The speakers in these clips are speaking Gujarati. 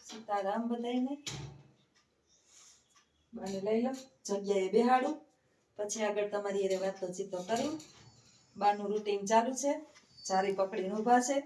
સીતારામ બધાયને. બાને લઈ લો, જગ્યાએ બેહાડું, પછી આગળ તમારી હારે વાતચીતો કરું. બાનું રૂટીન ચાલુ છે, જારી પકડીને ઊભા છે.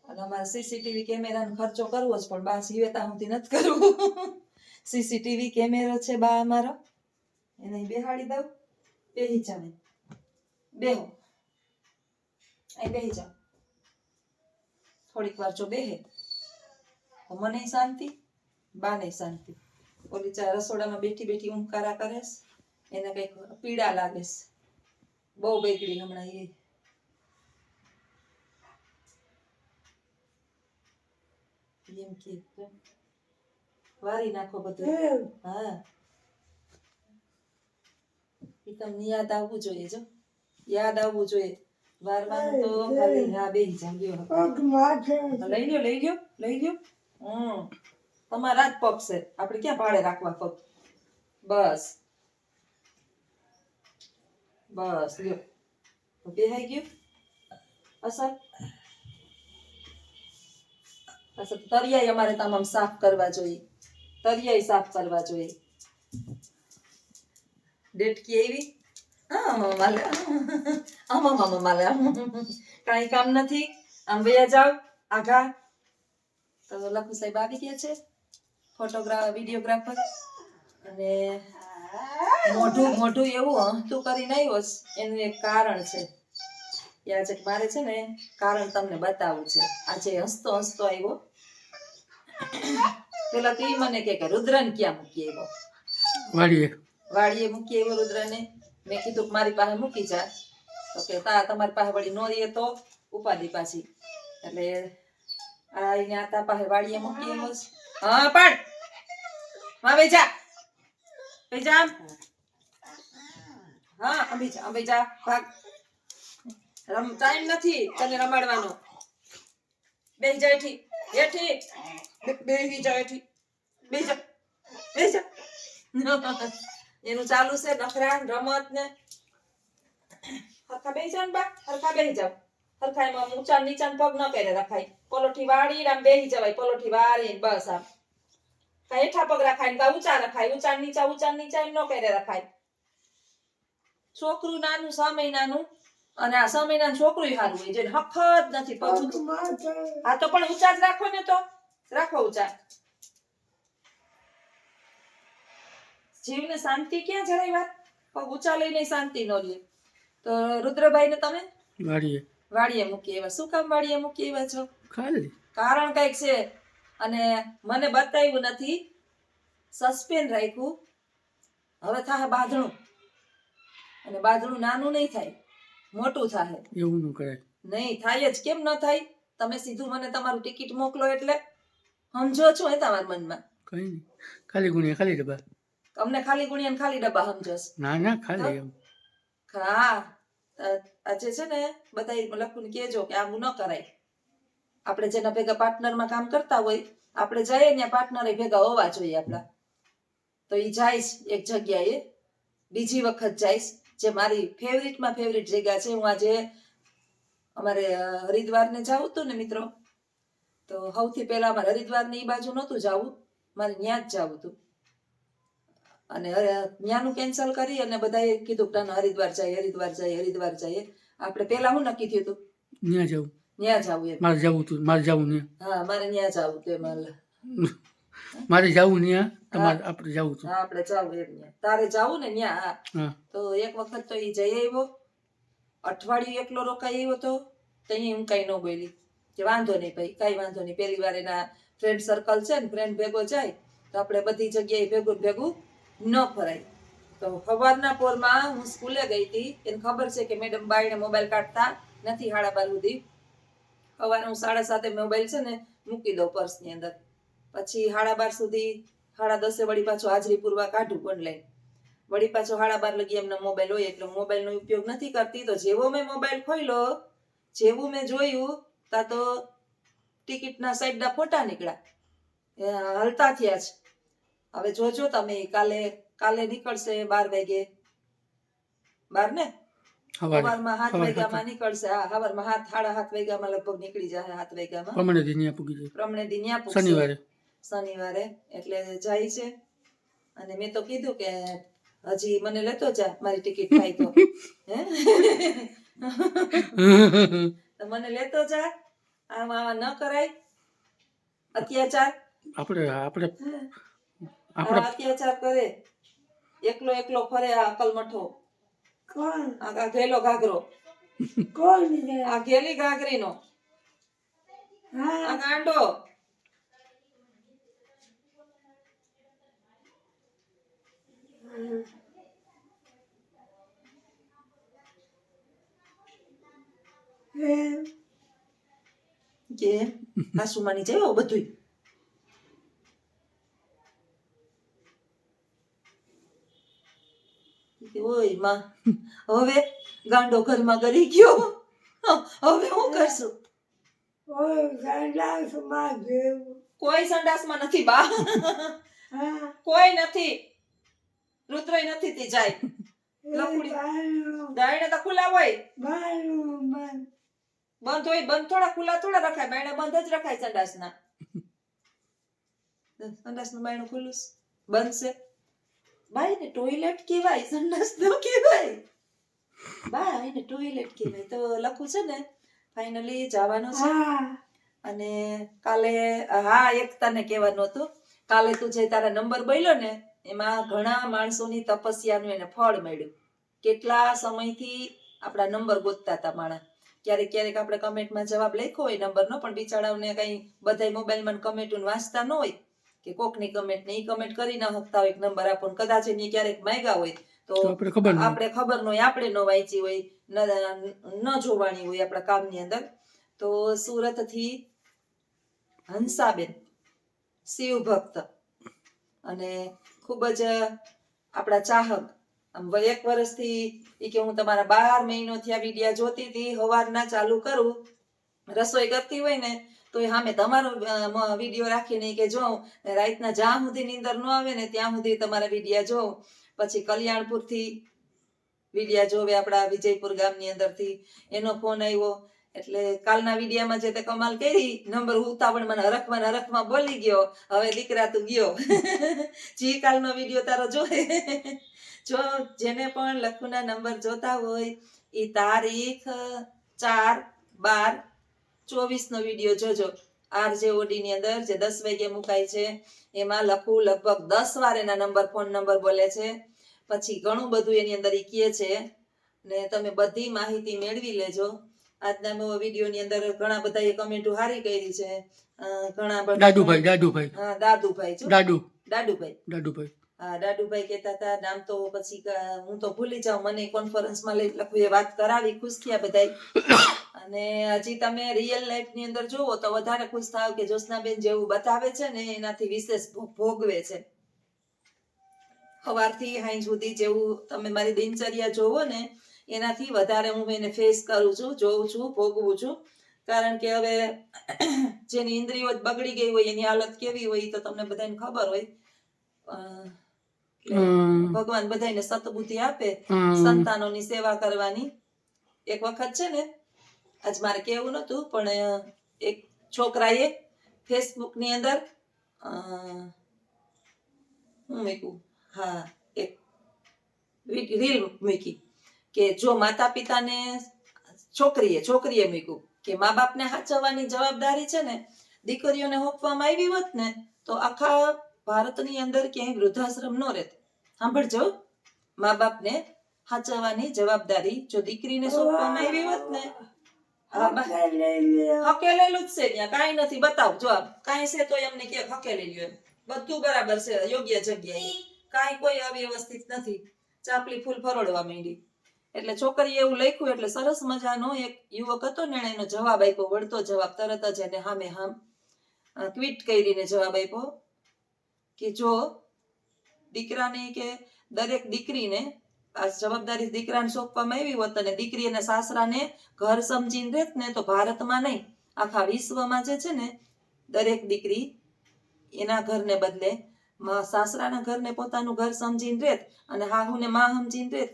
અને અમારે સીસીટીવી કેમેરાનો ખર્ચો કરવો જ, પણ બા જીવેતા સુધી નથી કરવું. સીસીટીવી કેમેરો છે બા અમારો, એને બેહાડી દઉં. બેહી જાવ, બેહો, અહીં બેહી જાવ. થોડીક વાર જો બેહે તો મને શાંતિ, બાને શાંતિ. ઓલી ચા રસોડામાં બેઠી બેઠી ઊંઘકારા કરે, એને કઈક પીડા લાગે, બહુ બેગડી હમણાં એ. એમ કે વારી નાખો બધું. હા, એ તમને યાદ આવવું જોઈએ, જો યાદ આવવું જોઈએ. વારવાનું તો ખાલી હા બેહી જાવ. લઈ લ્યો લઈ લ્યો લઈ લ્યો. તમારા જ પગ છે, આપણે ક્યાં ભાડે રાખવા પગ. બસ બસ લ્યો, બેહાઈ ગયું. અસર અસર તરિયાઈ અમારે તમામ સાફ કરવા જોઈએ, તરિયાઈ સાફ કરવા જોઈએ. ડેટકી આવી. હા માલે આમાં માલે કાંઈ કામ નથી. આમ વયા જાવ આઘા. તો લખુ સાહેબ આવી ગયા છે, વિડીયોગ્રાફર. અને મોઢું એવું હસતું કરીને આવ્યો, એનું એક કારણ છે. આજે મારે છે ને કારણ તમને બતાવવું છે. આજે હસતો હસતો આવ્યો. પેલા તો મને કે રુદ્રને ક્યાં મૂકી આવ્યો. વાડીએ મૂકી આવ્યો રુદ્રને. મેં કીધું કે મારી પાસે મૂકી જા. તો કે તમારી પાસે વળી નો રહીએ તો ઉપાધિ પાછી. એટલે આ તા પાસે વાડીએ મૂકી આવ્યો. હા પણ હા બેજા બેજા. હા અંબી જા ભાગ. ટાઈમ નથી તને રમાડવાનો. બેહી જા એઠી એઠી. બેહી જા એઠી. બેહી જા બેહી જા. એનું ચાલુ છે નખરા રમત ને. હરખા બેહી જાવ ને બા, હરખા બેહી જાવ. હરખા એમાં ઊંચા નીચા પગ ન પહેરે રખાય. પલોઠી વાળી આમ બેહી જવાય. પલોઠી વાળી બસ આમ. કાંઈ હેઠા પગ રખાય ને ઊંચા રખાય. ઊંચા નીચા એમ ન પહેરે રખાય. છોકરું નાનું 6 મહિનાનું, અને આ 6 મહિનાનું છોકરું સારું હોય, જેને હખત નથી પગ. હા તો પણ ઊંચા જ રાખો ને, તો રાખો ઊંચા. જીવને શાંતિ ક્યાં જરાય વાત. પગ ઊંચા લઈને શાંતિ ન લે. તો રુદ્રભાઈ ને તમે વાડીએ મૂકી આવ્યા. શું કામ વાડીએ મૂકી આવ્યા છો? કારણ કઈક છે, અને મને બતાવ્યું નથી. સસ્પેન્સ રાખ્યું. હવે થાય બાંધણું, અને બાંધણું નાનું નહીં થાય, મોટું થાય. એવું ન કરાય. નહીં થાય જ. કેમ ન થાય? તમે સીધું મને તમારું ટિકિટ મોકલો એટલે સમજો છો એ તમારા મનમાં. કઈ નહીં, ખાલી ગુણિયા ખાલી ડબ્બા. અમને ખાલી ગુણિયા ખાલી ડબ્બા સમજોસ? ના ના ખાલી એમ. હા, આજે છે ને બધા લખુને કહેજો કે આવું ન કરાય. આપણે જેના ભેગા પાર્ટનરમાં કામ કરતા હોય, આપણે જઈએ ત્યાં પાર્ટનર ભેગા હોવા જોઈએ આપણા. તો એ જાય એક જગ્યાએ, બીજી વખત જાય. જે મારી ફેવરિટમાં ફેવરિટ જગ્યા છે. હું આજે અમારે હરિદ્વારને જાવું હતું ને મિત્રો, તો સૌથી પહેલા અમારે હરિદ્વારને એ બાજુ નહોતું જવું, મારે ત્યાં જ જવું હતું. અને ત્યાંનું કેન્સલ કરી અને બધાએ કીધું કે હરિદ્વાર જઈએ. આપણે પેલા હું નક્કી થયું હતું? ત્યાં જવું. મારે જવું. હા, મારે ત્યાં જવું હતું. મારે જવું ત્યાં, તમારે આપણે જવું હતું. હા, આપણે જવું એમ. તારે જવું ને ત્યાં. હા, તો એક વખત તો એ જઈ આવ્યો. અઠવાડિયું એકલો રોકાઈ આવ્યો તો ત્યાં હું કઈ ન બોલી કે વાંધો નહીં ભાઈ, કઈ વાંધો નહીં. પહેલી વાર એના ફ્રેન્ડ સર્કલ છે ને, ફ્રેન્ડ ભેગો જાય તો આપણે બધી જગ્યાએ ભેગું ન ફરાય. તો સવારના પોરમાં હું સ્કૂલે ગઈ હતી. એને ખબર છે કે મેડમ બાઈને મોબાઈલ કાઢતા નથી 12:30 સુધી. સવારે હું 7:30 મોબાઈલ છે ને મૂકી દઉં પર્સની અંદર. પછી 12:30 સુધી 10:30 વળી પાછો હાજરી પૂરવા કાઢું ઓનલાઈન. વળી પાછો 12:30 લગી એમનો મોબાઈલ હોય, એટલે મોબાઈલનો ઉપયોગ નથી કરતી. તો જેવો મેં મોબાઈલ ખોલ્યો, જેવું મેં જોયું તા તો ટિકિટના સાઈડના ફોટા નીકળ્યા, હલતા થયા છે. હવે જોજો તમે, કાલે નીકળશે 12 વાગે. 12 ને સવારમાં 7 વાગ્યામાં નીકળશે. હા, સવારમાં 7:30 વાગ્યામાં લગભગ નીકળી જાય. 7 વાગ્યામાં પ્રમણે દી ન્યા પૂગશે. શનિવારે, એટલે જાય છે. અને મેં તો કીધું કે હજી મને લેતો જા મારી ટિકિટ થાય તો હે તો મને લેતો જા. આમાં ન કરાય અત્યાચાર. આપણે અત્યાચાર કરે, એકલો એકલો ફરે આ અકલમઠો. કોણ? આ ઘેલો ઘાઘરો. કોણ? આ ઘેલી ઘાઘરીનો આ ગાંડો. કે આસુમાની જાય બધું. ઓય માં, હવે ગાંડો ઘરમાં ગરી ગયો, હવે હું કરશું? કોઈ સંડાસમાં નથી બા, કોઈ નથી. રુદ્રય નથી તે જાય. દાયણે તો ખુલ્લા હોય, બંધ હોય. બંધ થોડા ખુલ્લા થોડા રખાય, બાયણે બંધ જ રખાય. સંડાસના બાયણું ખુલ્લું બંધ છે. બાઈ ને ટોયલેટ કહેવાય, સંડાસ ન કહેવાય. બાઈ ને ટોયલેટ કહેવાય. તો લખું છે ને ફાઇનલી જવાનું છે. અને કાલે એક તને કહેવાનું હતું, કાલે તું જે તારા નંબર બોલ્યો ને એમાં ઘણા માણસોની તપસ્યાનું એને ફળ મળ્યું. કેટલા સમયથી આપણા નંબર ગોતતા હતા માણસ. ક્યારેક ક્યારેક આપણે કમેન્ટમાં જવાબ લખ્યો હોય નંબરનો, પણ બિચારાઓને કઈ બધા મોબાઈલમાં કમેન્ટ વાંચતા ન હોય કે કોકની કમેન્ટ ને ઈ કમેન્ટ કરી ન શકતા હોય નંબર આપો. કદાચ એની ક્યારેક માંગ્યા હોય તો આપણે ખબર ન હોય, આપણે ન વાંચી હોય, ન જોવાની હોય આપણા કામની અંદર. તો સુરત થી હંસાબેન શિવ ભક્ત અને ખૂબ જ આપણા ચાહક, આમ 1 વર્ષથી ઈ કે હું તમારા 12 મહિનોથી આ વિડિયા જોતી હતી, સવારના ચાલુ કરું, રસોઈ કરતી હોય ને તો એ સામે તમારો વિડીયો રાખીને કે જોઉં, રાતના જ્યાં સુધી નીંદર ન આવે ને ત્યાં સુધી તમારા વિડિયા જોઉં. પછી કલ્યાણપુરથી વિડિયા જોવે, આપણા વિજયપુર ગામની અંદરથી એનો ફોન આવ્યો. એટલે કાલના વિડિયામાં જે તે કમાલ કરી, નંબર ઉતાવળમાં હરખમાં બોલી ગયો, હવે દીકરા તું ગયો. જી કાલનો વિડિયો તારો જોવે. જો જેને પણ લખુના નંબર જોતા હોય એ તારીખ 4/12/24 નો વિડિયો જોજો. RJ ઓડી ની અંદર જે 10 વાગે મુકાય છે એમાં લખું લગભગ 10 વાર એના ફોન નંબર બોલે છે. પછી ઘણું બધું એની અંદર ઈ કહે છે ને તમે બધી માહિતી મેળવી લેજો. આજના વિડિયો ની અંદર ઘણા બધા એ કમેન્ટો હારી કરી છે. ઘણા બધા દાદુભાઈ હા દાદુભાઈ કહેતા હતા નામ, તો પછી હું તો ભૂલી જાઉં, મને કોન્ફરન્સમાં લઈ લખું એ વાત કરાવી, ખુશ થયા બધા. અને હજી તમે રિયલ લાઈફ ની અંદર જોવો તો વધારે ખુશ થાવ કે જ્યોત્સનાબેન જેવું બતાવે છે ને એનાથી વિશેષ ભોગવે છે. સવારથી સાંજ સુધી જેવું તમે મારી દિનચર્યા જોવો ને એનાથી વધારે હું એને ફેસ કરું છું, જોઉં છું, ભોગવું છું. કારણ કે હવે જેની ઇન્દ્રિયો બગડી ગઈ હોય એની હાલત કેવી હોય તો તમને બધાને ખબર હોય. ભગવાન બધાને સતબુદ્ધિ આપે સંતાનોની સેવા કરવાની. એક વખત છે ને, આજ મારે કેવું નતું પણ એક છોકરાએ ફેસબુક ની અંદર એક રીલ મૂકી કે જો માતા પિતાને છોકરીએ મૂક્યું કે મા બાપને સાચવવાની જવાબદારી છે ને દીકરીઓને સોંપવામાં આવી હોત ને તો આખા ભારતની અંદર ક્યાંય વૃદ્ધાશ્રમ ન રહેત. સાંભળજો, મા બાપને સાચવવાની જવાબદારી જો દીકરીને સોંપવામાં આવી હોત ને, હકેલેલું જ છે ત્યાં, કાંઈ નથી. બતાવ જો કાંઈ છે તો એમને કે હકેલી લ્યો, બધું બરાબર છે, યોગ્ય જગ્યાએ, કાંઈ કોઈ અવ્યવસ્થિત નથી. ચાપલી ફૂલ ફરોડવા માંડી. એટલે છોકરીએ એવું લખ્યું. એટલે સરસ મજાનો એક યુવક હતો ને એનો જવાબ આપ્યો, વળતો જવાબ, તરત જ એને હામે હામ ટ્વીટ કરીને જવાબ આપ્યો કે જો દીકરાને કે દરેક દીકરીને આ જવાબદારી દીકરાને સોંપવામાં આવી હોત અને દીકરી અને સાસરાને ઘર સમજીને રહેત ને તો ભારતમાં નહીં આખા વિશ્વમાં જે છે ને દરેક દીકરી એના ઘરને બદલે સાસરાના ઘરને પોતાનું ઘર સમજીને રહેત અને હાહુને માં સમજીને રહેત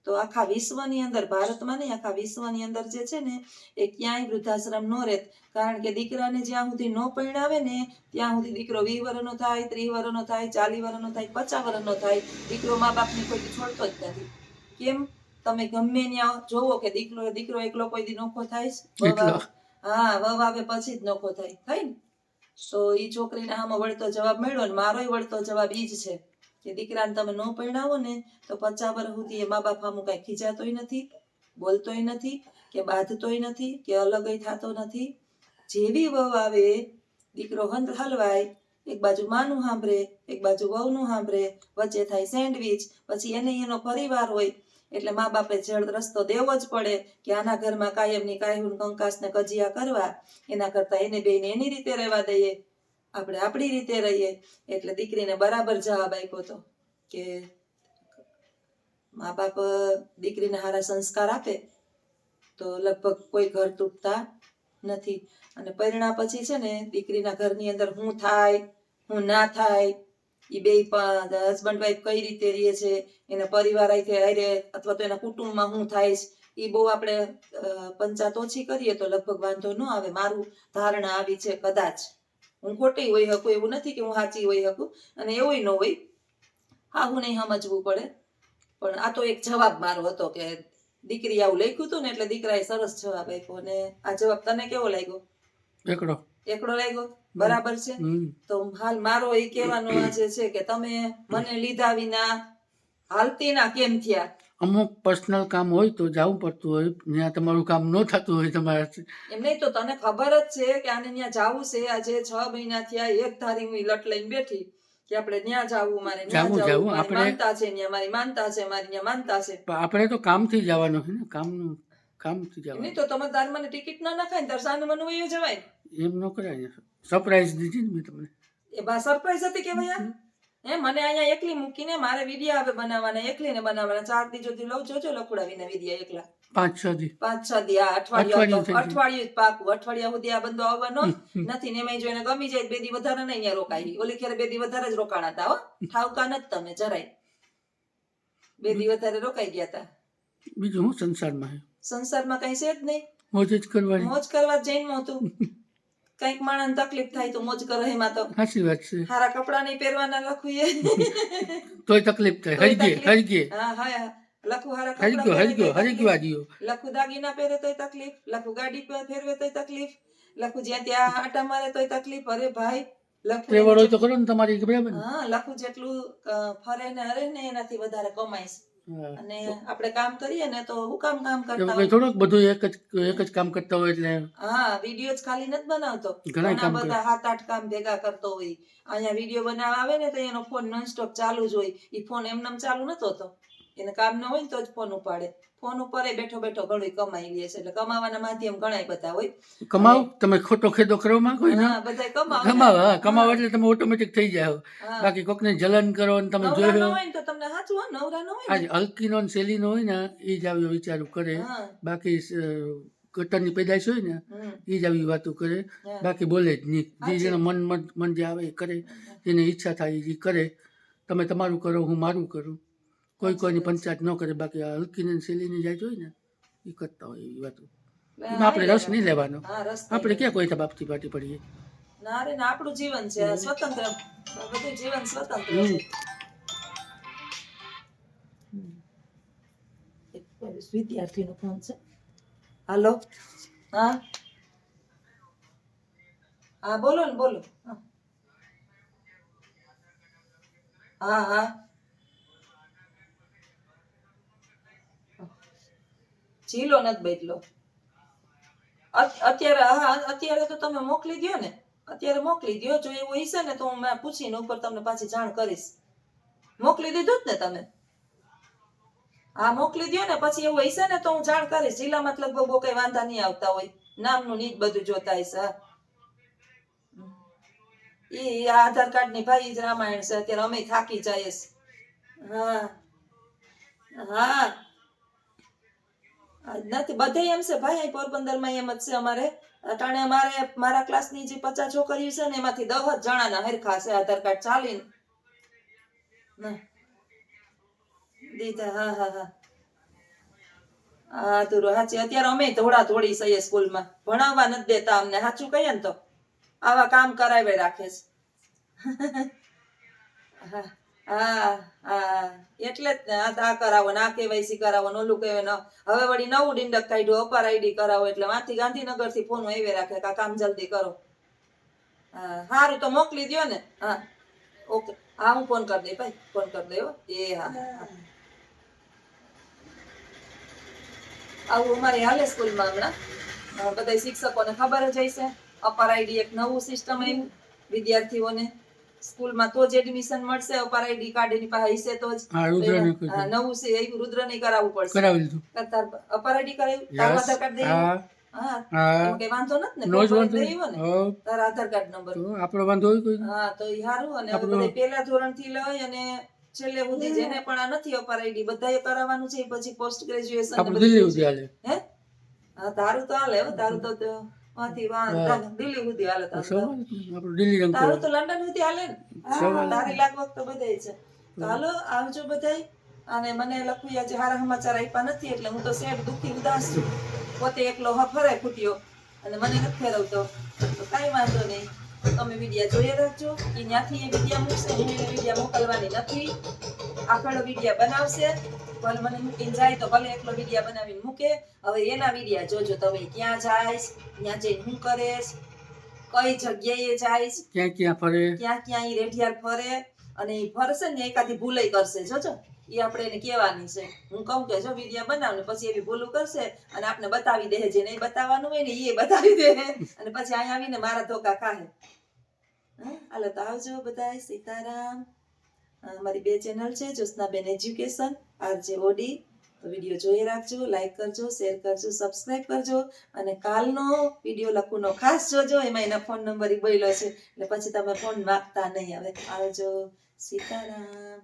તો આખા વિશ્વની અંદર, ભારતમાં નહીં આખા વિશ્વની અંદર જે છે ને એ ક્યાંય વૃદ્ધાશ્રમ ન રહેત. કારણ કે દીકરાને જ્યાં સુધી ન પરણાવે ને ત્યાં સુધી દીકરો 20 વર્ષનો થાય, 30 વર્ષનો થાય, 40 વર્ષનો થાય, 50 વર્ષનો થાય, દીકરો મા બાપની કોઈ છોડતો જ નથી. કેમ? તમે ગમે ત્યાં જોવો કે દીકરો એકલો કોઈ દી નોખો થાય? હા, વહુ આવે પછી જ નોખો થાય ને. તો ઈ છોકરીને આમાં વળતો જવાબ મળ્યો ને મારોય વળતો જવાબ ઈ જ છે કે દીકરાને તમે ન પરણાવો ને તો 50 વર્ષ સુધી એ મા બાપ સામું કઈ ખીજાતોય નથી, બોલતોય નથી, કે બાંધતોય નથી, કે અલગય થતો નથી. જેવી વહુ આવે દીકરો હલવાય, એક બાજુ માનું સાંભળે, એક બાજુ વહુનું સાંભળે, વચ્ચે થાય સેન્ડવીચ, પછી એને એનો પરિવાર હોય એટલે મા બાપે જડ રસ્તો દેવો જ પડે કે આના ઘરમાં કાયમની કાયહુન કંકાસ ને કજિયા કરવા એના કરતા એને બેને એની રીતે રહેવા દઈએ, આપણે આપણી રીતે રહીએ. એટલે દીકરીને બરાબર જવાબ આપ્યો હતો કે મા બાપ દીકરીને સારા સંસ્કાર આપે તો લગભગ કોઈ ઘર તૂટતા નથી. અને પરિણા પછી છે ને દીકરીના ઘરની અંદર શું થાય શું ના થાય, એ બે હસબન્ડ વાઈફ કઈ રીતે રહે છે, એના પરિવાર હારે અથવા તો એના કુટુંબમાં શું થાય છે, એ બહુ આપણે પંચાત ઓછી કરીએ તો લગભગ વાંધો ન આવે. મારું ધારણા આવી છે, કદાચ હું ખોટી હોઈ શકું, એવું નથી કે હું સાચી હોઈ શકું, અને એવું ન હોય, હા હું નહીં સમજવું પડે. પણ આ તો એક જવાબ મારો હતો કે દીકરી આવું લખ્યું હતું ને એટલે દીકરાએ સરસ જવાબ આપ્યો. અને આ જવાબ તને કેવો લાગ્યો? એકડો લાગ્યો? બરાબર છે. તો હાલ મારો એ કહેવાનો આજે છે કે તમે મને લીધા વિના હાલતી ના કેમ થયા? અમુક પર્સનલ કામ હોય તો જવું પડતું હોય, ત્યાં તમારું કામ ન થતું હોય તમારાથી. એમ નહીં તો તને ખબર જ છે કે આને ત્યાં જવું છે. આજે 6 મહિના થયા એક ધારી હું લટ લઈને બેઠી કે આપણે ત્યાં જવું, મારે ત્યાં જવું, મારી માનતા છે, ત્યાં મારી માનતા છે, મારી ત્યાં માનતા છે. આપણે તો કામથી જવાનું છે ને, કામથી જવાનું. નહીં તો તમે તાર મને ટિકિટ ન નખાય ને તાર સાને મને વયું જવાય. એમ ન કરાય. સરપ્રાઈઝ દીધી ને મેં તમને. એ બા સરપ્રાઈઝ હતી કે ભૈયા? મને અહીંયા એકલી મૂકીને મારે વિડિયા આવે બનાવવાના, એકલીને બનાવવાના. 4 દી સુધી લઉં જોજો લખુડાવીને વિડિયા એકલા. 5-6 દી આ અઠવાડિયું પાકું. અઠવાડિયા સુધી આ બંધો આવવાનો નથી ને એમાં જોઈને ગમી જાય 2 દી વધારે નહીં અહીંયા રોકાઈ. ઓલી ખેરે 2 દી વધારે જ રોકાણા હતા. હો ઠાવકા નથી તમે જરાય. 2 દી વધારે રોકાઈ ગયા હતા. બીજું હું સંસારમાં કઈ છે જ નહીં. મોજ જ કરવાની. મોજ કરવા જઈને હતું. કઈક માણસ તકલીફ થાય તો મોજ કરે. એમાં તો સાચી વાત છે. સારા કપડા નહીં પહેરવાના લખું તોય તકલીફ થાય. હરગે હા હા લખું હારા કપડા લખું દાગીના પહેરે તોય તકલીફ, લખું ગાડી ફેરવે તોય તકલીફ, લખું જ્યાં ત્યાં આટા મારે તોય તકલીફ. અરે ભાઈ લખું તો કરો ને તમારી બરાબર. હા લખું જેટલું ફરે ને હરે ને એનાથી વધારે કમાઈશ. અને આપણે કામ કરીએ ને તો હું કામ કરતા હોય થોડુંક બધું એક જ કામ કરતા હોય એટલે. હા વિડીયો જ ખાલી નથી બનાવતો, ઘણા બધા 7-8 કામ ભેગા કરતો હોય. અહીંયા વિડીયો બનાવવા આવે ને તો એનો ફોન નોનસ્ટોપ ચાલુ જ હોય. એ ફોન એમનેમ ચાલુ નતો હોતો, એને કામ ન હોય ને તો જ ફોન ઉપાડે. ફોન ઉપર બેઠો બેઠો ઘણું કમાઈ લે છે. એટલે કમાવાના માધ્યમ ઘણા બધા હોય. કમાવ તમે ખોટો ખેદો કરવા માંગો ને, બધા કમાવ એટલે તમે ઓટોમેટિક થઈ જાવ. બાકી કોકને જલન કરો ને તમે જોયો હોય તો તમને સાચું નવરા ન હોય. આજ હલકીનો ને સેલીનો હોય ને એ જ આવ્યો વિચારું કરે. બાકી ગટરની પેદાશ હોય ને એ જ આવી વાતો કરે. બાકી બોલે જ નહીં. જે જેને મન જે આવે એ કરે, જેને ઈચ્છા થાય એ કરે. તમે તમારું કરો, હું મારું કરું. કોઈની પંચાયત ન કરે. બાકી આ હલકીને સેલીની જાય હોય ને એ કરતા હોય એવી વાતો. આપણે રસ નહીં લેવાનો. આપણે ક્યાં કોઈ બાપથી પાટી પડીએ. ના રે ના, આપણું જીવન છે સ્વતંત્ર. બધું જીવન સ્વતંત્ર છે. વિદ્યાર્થીનો ફોન છે. હાલો. હા હા બોલો ને બોલો. હા હા જીલો નથી બદલો અત્યારે. હા અત્યારે તો તમે મોકલી દો ને, અત્યારે મોકલી દો. જો એવું હશે ને તો હું પૂછીને ઉપર તમને પાછી જાણ કરીશ. મોકલી દીધું જ ને તમે? હા મોકલી દો ને, પછી એવું હશે ને તો હું જાણ કરીશ. જિલ્લા મતલબ બહુ કઈ વાંધા નહીં આવતા હોય. નામનું નીચ બધું જોતા હશે. એ આધાર કાર્ડ ની ભાઈ જ રામાયણ છે. અત્યારે અમે થાકી જાય. હા હા નથી બધે એમ છે ભાઈ. પોરબંદર માં એમ જ છે અમારે. અટાણે મારા ક્લાસ ની જે 50 છોકરીઓ છે ને એમાંથી 10 જણાના હરખા છે આધાર કાર્ડ ચાલીને દીધા. હા હા હા હા તું સાચી અત્યારે અમે ધોળા ધોળી સહીએ સ્કૂલમાં ભણાવવા નથી દેતા અમને સાચું કહીએ ને તો આવા કામ કરાવે રાખે છે હા હા હા એટલે જ ને આ કરાવો ને આ કેવાયસી કરાવો ને ઓલું કહેવાય ને હવે વળી નવું ડિંડક કાઢ્યું અપાર આઈડી કરાવો એટલે વાંથી ગાંધીનગર થી ફોન આવે રાખે કે આ કામ જલ્દી કરો હા સારું તો મોકલી દ્યો ને હા ઓકે હા હું ફોન કરી દઈ ભાઈ ફોન કરી દઈ હો એ હા આવું અમારે હાલે સ્કૂલમાં હમણાં બધા શિક્ષકોને ખબર જ હશે અપાર આઈડી એક નવું સિસ્ટમ આવ્યું વિદ્યાર્થીઓને સ્કૂલમાં તો જ એડમિશન મળશે અપાર આઈડી કાર્ડ એની પાસે હશે તો જ નવું છે એ રુદ્ર ને કરાવવું પડશે અપાર આઈડી કરાવ્યું તારું આધાર કાર્ડ દઈ હા કઈ વાંધો નથી ને તારા આધાર કાર્ડ નંબર આપણો વાંધો હોય કોઈ હા તો ઈ સારું અને હવે બધા પહેલા ધોરણ થી લઈ અને છેલ્લે સુધી જેને પણ આ નથી અપાર આઈડી બધાએ કરાવવાનું છે પછી પોસ્ટ ગ્રેજ્યુએશન હે હા તારું તો હાલે તારું તો દિલ્હી સુધી હાલે તારું તો લંડન સુધી હાલે ને તારી લાગવગ તો બધાય છે તો હાલો આવજો બધાય અને મને લખું આજે હારા સમાચાર આપ્યા નથી એટલે હું તો સેડ દુઃખી ઉદાસ છું પોતે એકલો ફરે ખૂટ્યો અને મને નથી ફેરવતો તો કાંઈ વાંધો નહીં તમે વિડીયા જોઈએ રાખજો કે ત્યાંથી એ વિડીયા મૂકશે હું એને વિડીયા મોકલવાની નથી આખડો વિડીયા બનાવશે ભલે મને મૂકીને જાય તો ભલે એકલો વિડીયા બનાવીને મૂકે હવે એના વિડીયા જોજો તમે ક્યાં જાઈશ ત્યાં જઈને શું કરેશ કઈ જગ્યાએ જાઈશ ક્યાં ઈ રેઢિયાર ફરે અને ઈ ફરશે ને એકાદી ભૂલઈ કરશે જોજો ઈ આપણે એને કહેવાની છે હું કહું કે જો વિડીયા બનાવ ને પછી એવી ભૂલું કરશે અને આપણે બતાવી દે જેને બતાવવાનું હોય ને એ બતાવી દે અને પછી અહીંયા આવીને મારા ધોકા ખાહે હાલો તો આવજો બધાય સીતારામ મારી 2 ચેનલ છે જ્યોત્સનાબેન એજ્યુકેશન આરજે ઓડી તો વિડીયો જોઈ રાખજો લાઈક કરજો શેર કરજો સબસ્ક્રાઇબ કરજો અને કાલનો વિડીયો લખવાનો ખાસ જોજો એમાં એના ફોન નંબર બોલ્યો છે એટલે પછી તમે ફોન માંગતા નહીં હવે આવજો સીતારામ